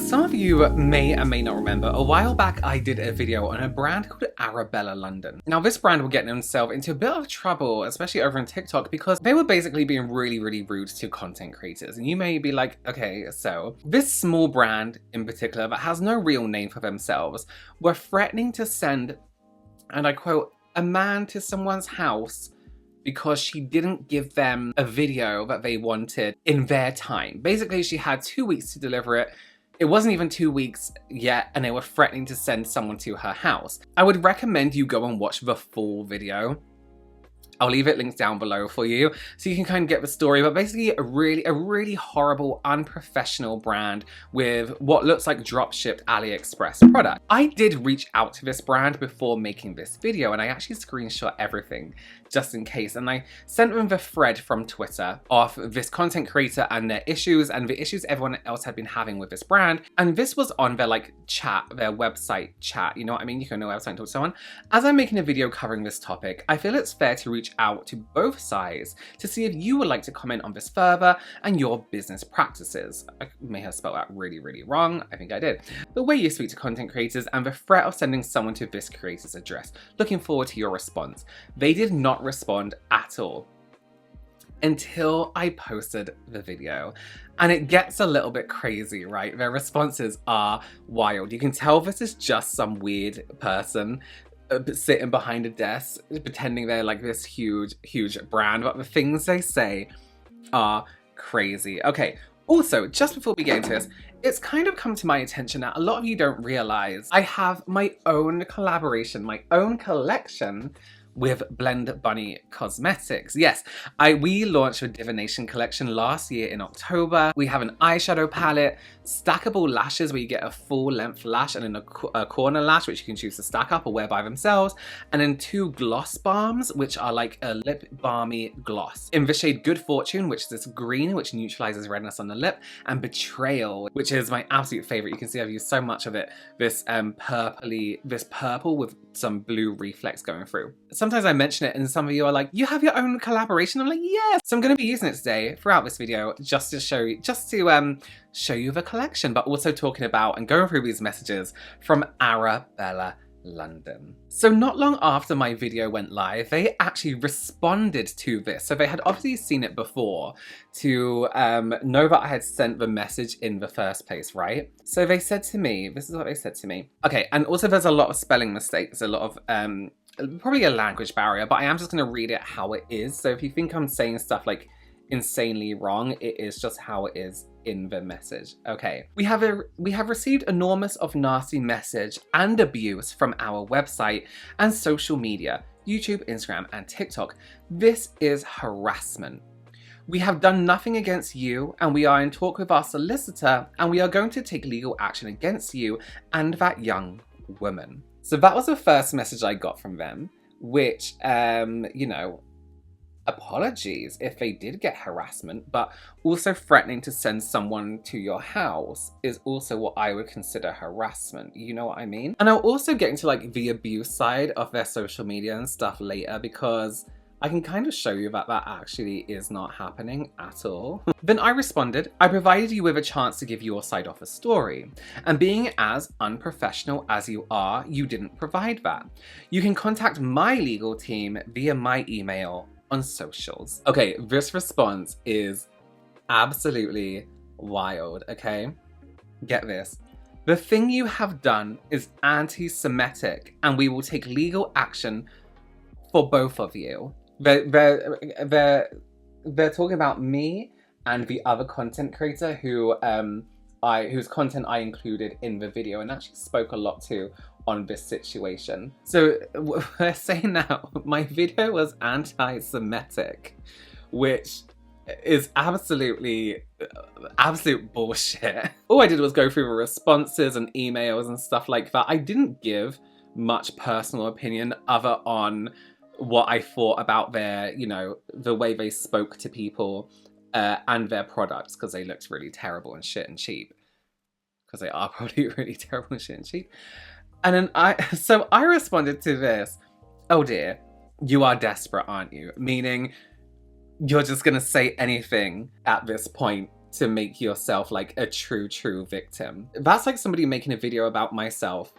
Some of you may or may not remember, a while back I did a video on a brand called Arabella London. Now this brand were getting themselves into a bit of trouble, especially over on TikTok, because they were basically being really rude to content creators. And you may be like, okay, so this small brand in particular that has no real name for themselves were threatening to send, and I quote, a man to someone's house because she didn't give them a video that they wanted in their time. Basically, she had 2 weeks to deliver it. It wasn't even 2 weeks yet, and they were threatening to send someone to her house. I would recommend you go and watch the full video. I'll leave it linked down below for you so you can kind of get the story, but basically a really horrible, unprofessional brand with what looks like drop-shipped AliExpress product. I did reach out to this brand before making this video, and I actually screenshot everything just in case, and I sent them the thread from Twitter of this content creator and their issues and the issues everyone else had been having with this brand. And this was on their chat, their website chat, you know what I mean? You can go on their website and talk to someone. As I'm making a video covering this topic, I feel it's fair to reach out to both sides to see if you would like to comment on this further and your business practices. I may have spelled that really wrong. I think I did. The way you speak to content creators and the threat of sending someone to this creator's address. Looking forward to your response. They did not respond at all until I posted the video. And it gets a little bit crazy, right? Their responses are wild. You can tell this is just some weird person sitting behind a desk pretending they're like this huge brand, but the things they say are crazy. Okay, also, just before we get into this, it's kind of come to my attention that a lot of you don't realize I have my own collaboration, my own collection with Blend Bunny Cosmetics. Yes, we launched a divination collection last year in October. We have an eyeshadow palette, stackable lashes where you get a full length lash and then a corner lash which you can choose to stack up or wear by themselves, and then 2 gloss balms which are like a lip balmy gloss in the shade Good Fortune, which is this green which neutralizes redness on the lip, and Betrayal, which is my absolute favorite. You can see I've used so much of it. This purple with some blue reflex going through. Sometimes I mention it and some of you are like, you have your own collaboration? I'm like, yes. So I'm going to be using it today throughout this video just to show you, show you the collection, but also talking about and going through these messages from Arabella London. So not long after my video went live, they actually responded to this. So they had obviously seen it before to know that I had sent the message in the first place, right? So they said to me, this is what they said to me. Okay, and also there's a lot of spelling mistakes, a lot of probably a language barrier, but I am just going to read it how it is. So if you think I'm saying stuff like insanely wrong, it is just how it is in the message. Okay, we have received enormous of nasty message and abuse from our website and social media, YouTube, Instagram, and TikTok. This is harassment. We have done nothing against you, and we are in talk with our solicitor, and we are going to take legal action against you and that young woman. So that was the first message I got from them, which, you know, apologies if they did get harassment, but also threatening to send someone to your house is also what I would consider harassment. You know what I mean? And I'll also get into like the abuse side of their social media and stuff later, because I can kind of show you that that actually is not happening at all. Then I responded, I provided you with a chance to give your side of the story. And being as unprofessional as you are, you didn't provide that. You can contact my legal team via my email on socials. Okay, this response is absolutely wild, okay? Get this. The thing you have done is anti-Semitic, and we will take legal action for both of you. They're talking about me and the other content creator whose content I included in the video and actually spoke a lot to on this situation. So we're saying now my video was anti-Semitic, which is absolute bullshit. All I did was go through the responses and emails and stuff like that. I didn't give much personal opinion other on what I thought about their, you know, the way they spoke to people and their products, because they looked really terrible and shit and cheap. Because they are probably really terrible and shit and cheap. And then I responded to this, oh dear, you are desperate, aren't you? Meaning, you're just gonna say anything at this point to make yourself like a true victim. That's like somebody making a video about myself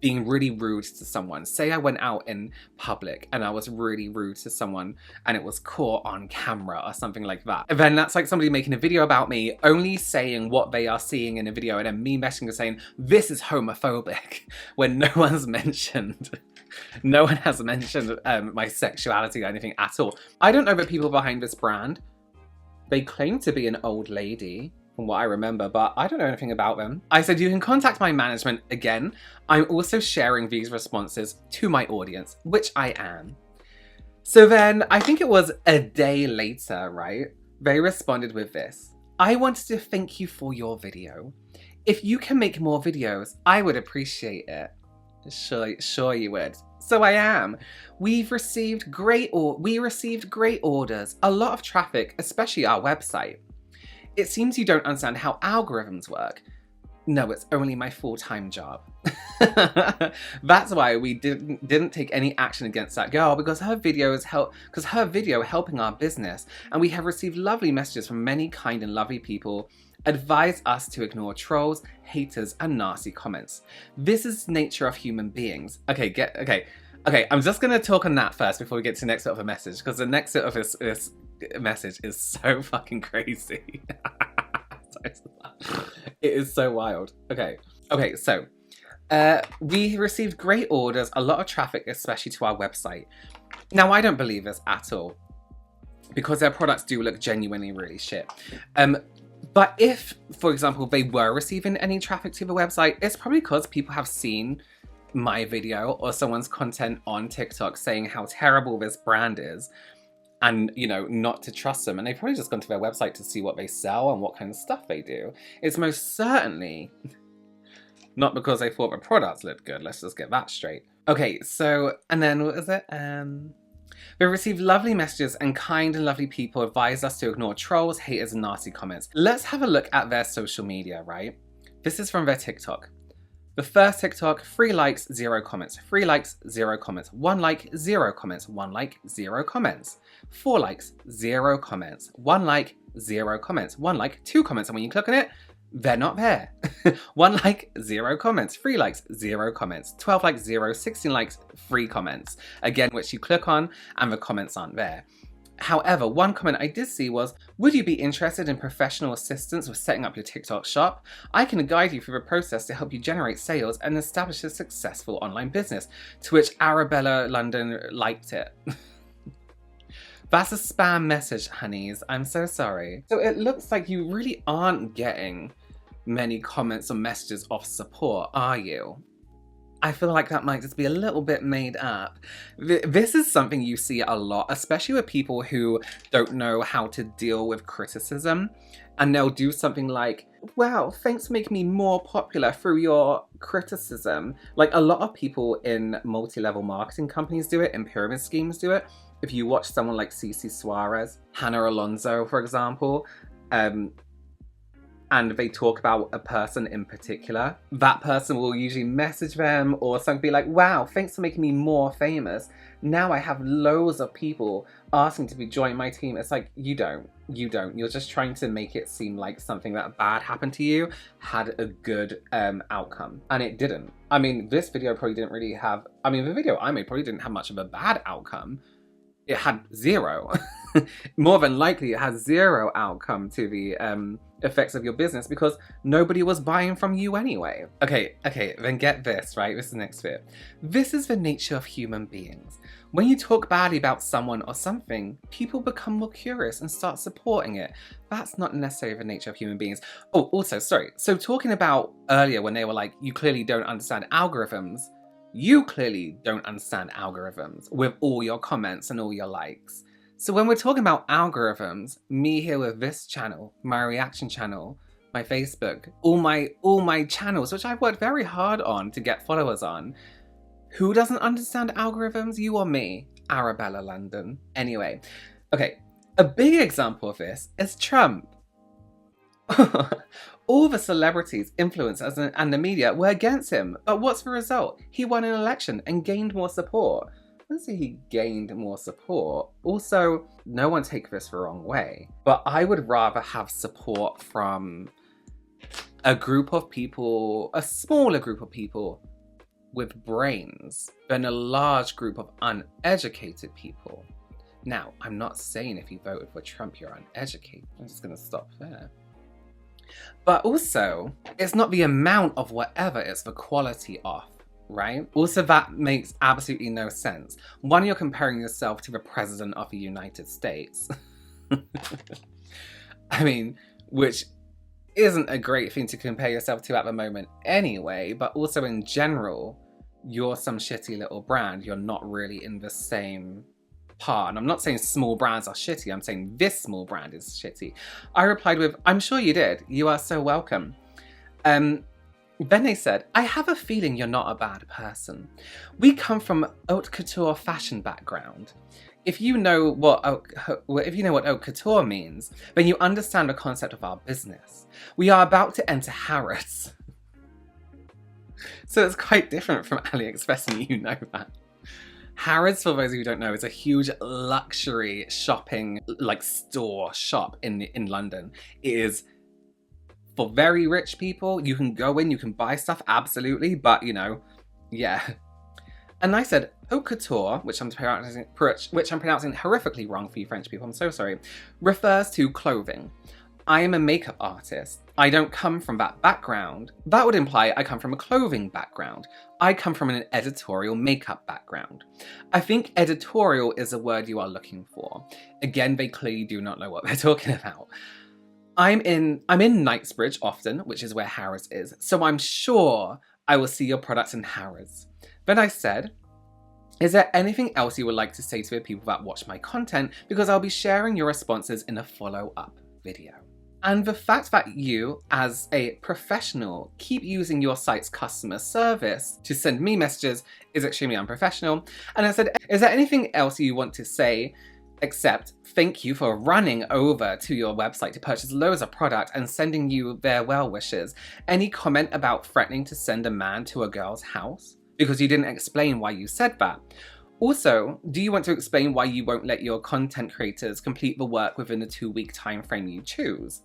being really rude to someone. Say I went out in public and I was really rude to someone and it was caught on camera or something like that. And then that's like somebody making a video about me, only saying what they are seeing in a video, and then me messaging and saying, this is homophobic, when no one has mentioned my sexuality or anything at all. I don't know the people behind this brand. They claim to be an old lady, from what I remember, but I don't know anything about them. I said, you can contact my management. Again, I'm also sharing these responses to my audience, which I am. So then, I think it was a day later, right? They responded with this. I wanted to thank you for your video. If you can make more videos, I would appreciate it. Sure you would. So I am. We received great orders, a lot of traffic, especially our website. It seems you don't understand how algorithms work. No, it's only my full-time job. That's why we didn't take any action against that girl, because her video helping our business, and we have received lovely messages from many kind and lovely people advise us to ignore trolls, haters, and nasty comments. This is the nature of human beings. Okay, I'm just gonna talk on that first before we get to the next bit of a message, because the next bit of this message is so fucking crazy. It is so wild. Okay, so we received great orders, a lot of traffic, especially to our website. Now, I don't believe this at all, because their products do look genuinely really shit. But if, for example, they were receiving any traffic to the website, it's probably because people have seen my video or someone's content on TikTok saying how terrible this brand is, and, you know, not to trust them. And they've probably just gone to their website to see what they sell and what kind of stuff they do. It's most certainly not because they thought the products looked good. Let's just get that straight. Okay, so, and then what is it? We received lovely messages, and kind and lovely people advised us to ignore trolls, haters, and nasty comments. Let's have a look at their social media, right? This is from their TikTok. The first TikTok, 3 likes, 0 comments. 3 likes, 0 comments. 1 like, 0 comments. 1 like, 0 comments. 4 likes, 0 comments. 1 like, 0 comments. 1 like, 2 comments. And when you click on it, they're not there. 1 like, 0 comments. 3 likes, 0 comments. 12 likes, 0. 16 likes, 3 comments. Again, which you click on and the comments aren't there. However, one comment I did see was, would you be interested in professional assistance with setting up your TikTok shop? I can guide you through the process to help you generate sales and establish a successful online business. To which Arabella London liked it. That's a spam message, honeys. I'm so sorry. So it looks like you really aren't getting many comments or messages of support, are you? I feel like that might just be a little bit made up. This is something you see a lot, especially with people who don't know how to deal with criticism. And they'll do something like, wow, thanks for making me more popular through your criticism. Like, a lot of people in multi-level marketing companies do it, and pyramid schemes do it. If you watch someone like Cece Suarez, Hannah Alonso, for example, and they talk about a person in particular, that person will usually message them or something, be like, wow, thanks for making me more famous. Now I have loads of people asking to join my team. It's like, you don't. You're just trying to make it seem like something that bad happened to you had a good outcome. And it didn't. I mean, this video probably didn't really have, the video I made probably didn't have much of a bad outcome. It had 0. More than likely, it has 0 outcome to the effects of your business, because nobody was buying from you anyway. Okay, then get this, right? This is the next bit. This is the nature of human beings. When you talk badly about someone or something, people become more curious and start supporting it. That's not necessarily the nature of human beings. Oh, also, sorry. So talking about earlier when they were like, you clearly don't understand algorithms. You clearly don't understand algorithms with all your comments and all your likes. So when we're talking about algorithms, me here with this channel, my reaction channel, my Facebook, all my channels, which I've worked very hard on to get followers on, who doesn't understand algorithms? You or me? Arabella London. Anyway, okay, a big example of this is Trump. All the celebrities, influencers, and the media were against him. But what's the result? He won an election and gained more support. obviously he gained more support. Also, no one take this the wrong way, but I would rather have support from a group of people, a smaller group of people with brains than a large group of uneducated people. Now, I'm not saying if you voted for Trump, you're uneducated. I'm just going to stop there. But also, it's not the amount of whatever, it's the quality of, right? Also, that makes absolutely no sense. One, you're comparing yourself to the President of the United States. I mean, which isn't a great thing to compare yourself to at the moment anyway, but also in general, you're some shitty little brand. You're not really in the same part. And I'm not saying small brands are shitty, I'm saying this small brand is shitty. I replied with, I'm sure you did. You are so welcome. Then they said, I have a feeling you're not a bad person. We come from haute couture fashion background. If you know what haute couture means, then you understand the concept of our business. We are about to enter Harrods. So it's quite different from AliExpress, and you know that. Harrods, for those of you who don't know, is a huge luxury shopping, like store shop in London. It is for very rich people. You can go in, you can buy stuff, absolutely, but you know, yeah. And I said, haute couture, which I'm pronouncing horrifically wrong for you French people, I'm so sorry, refers to clothing. I am a makeup artist. I don't come from that background. That would imply I come from a clothing background. I come from an editorial makeup background. I think editorial is a word you are looking for. Again, they clearly do not know what they're talking about. I'm in Knightsbridge often, which is where Harrods is, so I'm sure I will see your products in Harrods. Then I said, is there anything else you would like to say to the people that watch my content? Because I'll be sharing your responses in a follow-up video. And the fact that you, as a professional, keep using your site's customer service to send me messages is extremely unprofessional. And I said, is there anything else you want to say except thank you for running over to your website to purchase loads of product and sending you their well wishes? Any comment about threatening to send a man to a girl's house? Because you didn't explain why you said that. Also, do you want to explain why you won't let your content creators complete the work within the 2-week time frame you chose?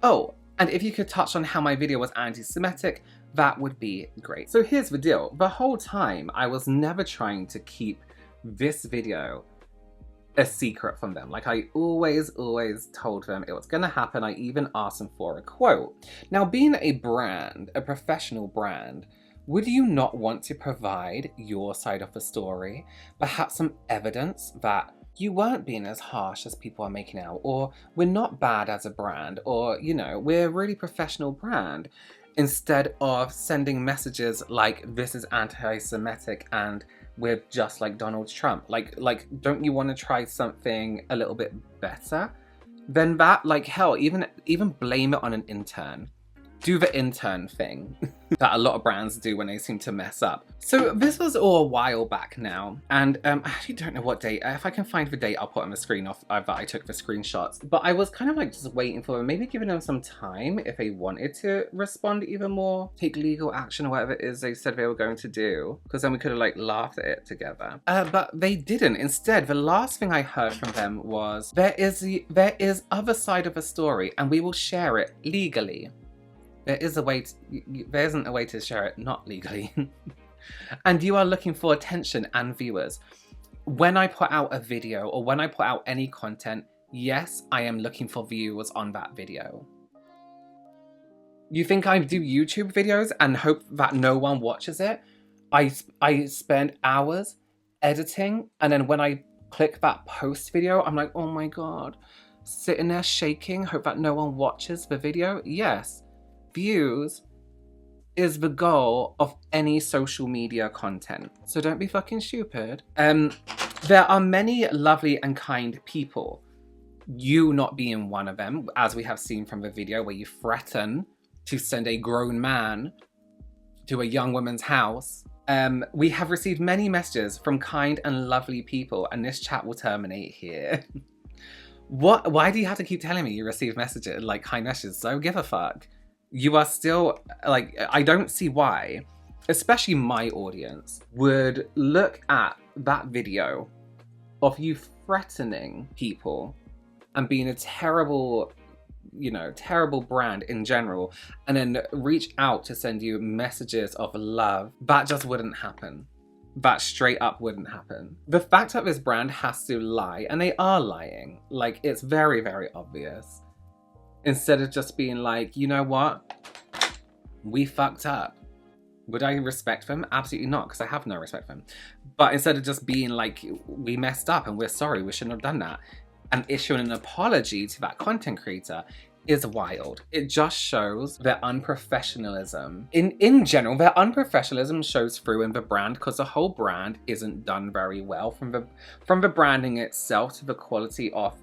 Oh, and if you could touch on how my video was anti-Semitic, that would be great. So here's the deal. The whole time, I was never trying to keep this video a secret from them. Like, I always told them it was gonna happen. I even asked them for a quote. Now, being a brand, a professional brand, would you not want to provide your side of the story? Perhaps some evidence that you weren't being as harsh as people are making out, or we're not bad as a brand, or, you know, we're a really professional brand, instead of sending messages like this is anti-Semitic and we're just like Donald Trump. Like, don't you want to try something a little bit better than that? Like, hell, even blame it on an intern. Do the intern thing that a lot of brands do when they seem to mess up. So this was all a while back now, and I actually don't know what date. If I can find the date, I'll put on the screen off that I took the screenshots. But I was kind of like just waiting for them, maybe giving them some time if they wanted to respond even more, take legal action or whatever it is they said they were going to do, because then we could have like laughed at it together. But they didn't. Instead, the last thing I heard from them was, there is other side of a story and we will share it legally. There isn't a way to share it not legally. And you are looking for attention and viewers. When I put out a video or when I put out any content, yes, I am looking for viewers on that video. You think I do YouTube videos and hope that no one watches it? I spend hours editing, and then when I click that post video, I'm like, oh my God, sitting there shaking, hope that no one watches the video. Yes. Views is the goal of any social media content. So don't be fucking stupid. There are many lovely and kind people. You not being one of them, as we have seen from the video where you threaten to send a grown man to a young woman's house. We have received many messages from kind and lovely people, and this chat will terminate here. Why do you have to keep telling me you receive messages, like kind messages? So give a fuck. You are still, like, I don't see why especially my audience, would look at that video of you threatening people and being a terrible, you know, terrible brand in general, and then reach out to send you messages of love, that just wouldn't happen. That straight up wouldn't happen. The fact that this brand has to lie, and they are lying, like, it's very, very obvious. Instead of just being like, you know what? We fucked up. Would I respect them? Absolutely not, because I have no respect for them. But instead of just being like, we messed up and we're sorry, we shouldn't have done that, and issuing an apology to that content creator is wild. It just shows their unprofessionalism. In general, their unprofessionalism shows through in the brand, because the whole brand isn't done very well, from the branding itself to the quality of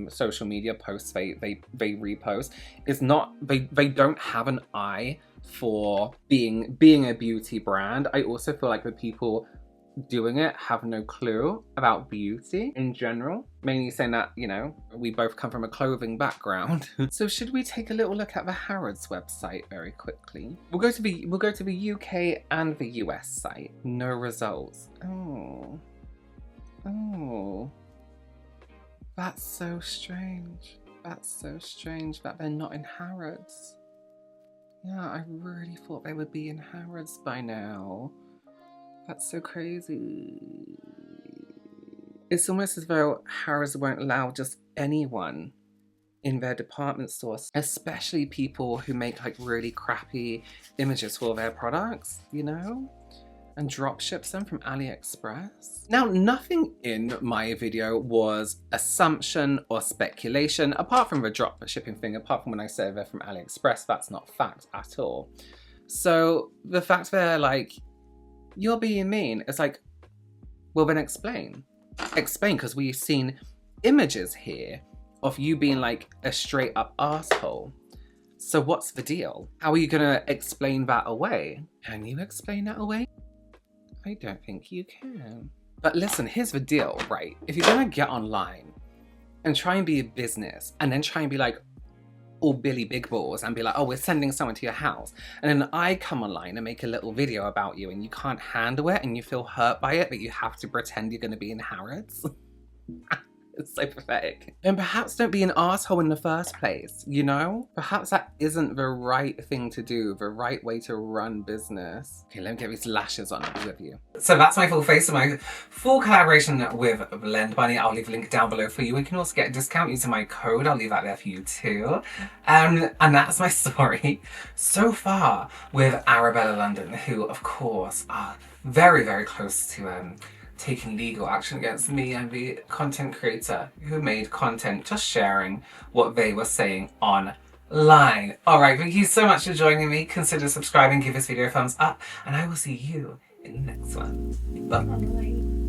social media posts they repost. It's not, they don't have an eye for being a beauty brand. I also feel like the people doing it have no clue about beauty in general, mainly saying that, you know, we both come from a clothing background. So should we take a little look at the Harrods website very quickly? We'll go to the UK and the US site. No results. Oh, that's so strange. That's so strange that they're not in Harrods. Yeah, I really thought they would be in Harrods by now. That's so crazy. It's almost as though Harrods won't allow just anyone in their department stores, especially people who make like really crappy images for their products, you know? And drop ships them from AliExpress. Now, nothing in my video was assumption or speculation, apart from the drop shipping thing, apart from when I say they're from AliExpress, that's not fact at all. So the fact they're like, you're being mean, it's like, well then explain. Explain, because we've seen images here of you being like a straight up asshole. So what's the deal? How are you gonna explain that away? Can you explain that away? I don't think you can. But listen, here's the deal, right? If you're gonna get online and try and be a business and then try and be like all Billy Big Balls and be like, oh, we're sending someone to your house, and then I come online and make a little video about you and you can't handle it and you feel hurt by it, but you have to pretend you're gonna be in Harrods. It's so pathetic. And perhaps don't be an asshole in the first place, you know? Perhaps that isn't the right thing to do, the right way to run business. Okay, let me get these lashes on with you. So that's my full face of my full collaboration with Blend Bunny. I'll leave a link down below for you. You can also get a discount using my code. I'll leave that there for you too. And that's my story so far with Arabella London, who of course are very, very close to taking legal action against me and the content creator who made content just sharing what they were saying online. Alright, thank you so much for joining me. Consider subscribing, give this video a thumbs up, and I will see you in the next one. Bye.